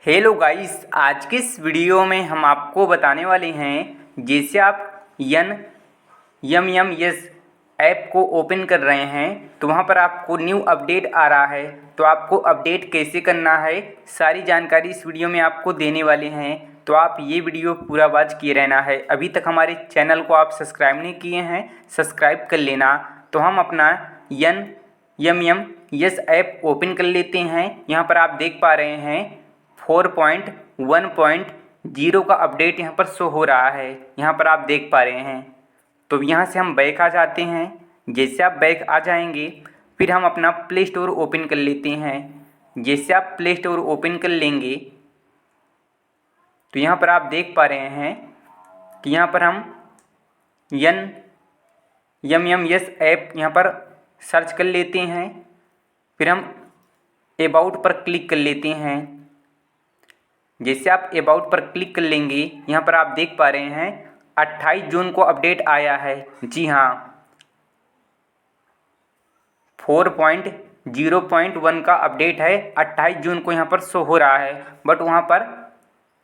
Hello guys, आज के इस वीडियो में हम आपको बताने वाले हैं जैसे आप यम ऐप को ओपन कर रहे हैं तो वहाँ पर आपको न्यू अपडेट आ रहा है। तो आपको अपडेट कैसे करना है सारी जानकारी इस वीडियो में आपको देने वाले हैं। तो आप ये वीडियो पूरा वॉच किए रहना है। अभी तक हमारे चैनल को आप सब्सक्राइब नहीं किए हैं, सब्सक्राइब कर लेना। तो हम अपना यस ऐप ओपन कर लेते हैं। यहाँ पर आप देख पा रहे हैं 4.1.0 का अपडेट यहाँ पर शो हो रहा है। यहाँ पर आप देख पा रहे हैं। तो यहाँ से हम बैक आ जाते हैं। जैसे आप बैक आ जाएंगे फिर हम अपना प्ले स्टोर ओपन कर लेते हैं। जैसे आप प्ले स्टोर ओपन कर लेंगे तो यहाँ पर आप देख पा रहे हैं कि यहाँ पर हम यस ऐप यहाँ पर सर्च कर लेते हैं। फिर हम अबाउट पर क्लिक कर लेते हैं। जैसे आप अबाउट पर क्लिक कर लेंगे यहाँ पर आप देख पा रहे हैं 28 जून को अपडेट आया है। जी हाँ, 4.0.1 का अपडेट है। 28 जून को यहाँ पर शो हो रहा है, बट वहाँ पर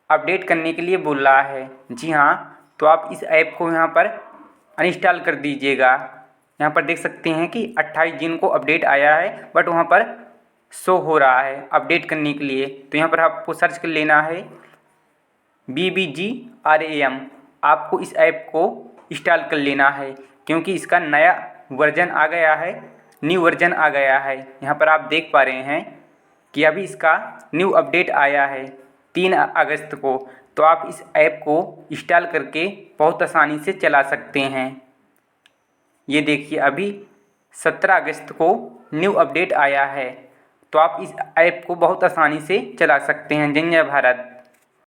अपडेट करने के लिए बोल रहा है। जी हाँ, तो आप इस ऐप को यहाँ पर अनइंस्टॉल कर दीजिएगा। यहाँ पर देख सकते हैं कि 28 जून को अपडेट आया है, बट वहाँ पर शो हो रहा है अपडेट करने के लिए। तो यहाँ पर आपको सर्च कर लेना है BBGRAM। आपको इस ऐप को इंस्टॉल कर लेना है क्योंकि इसका नया वर्जन आ गया है, न्यू वर्जन आ गया है। यहाँ पर आप देख पा रहे हैं कि अभी इसका न्यू अपडेट आया है 3 अगस्त को। तो आप इस ऐप को इंस्टॉल करके बहुत आसानी से चला सकते हैं। ये देखिए अभी 17 अगस्त को न्यू अपडेट आया है। तो आप इस ऐप को बहुत आसानी से चला सकते हैं। जय भारत।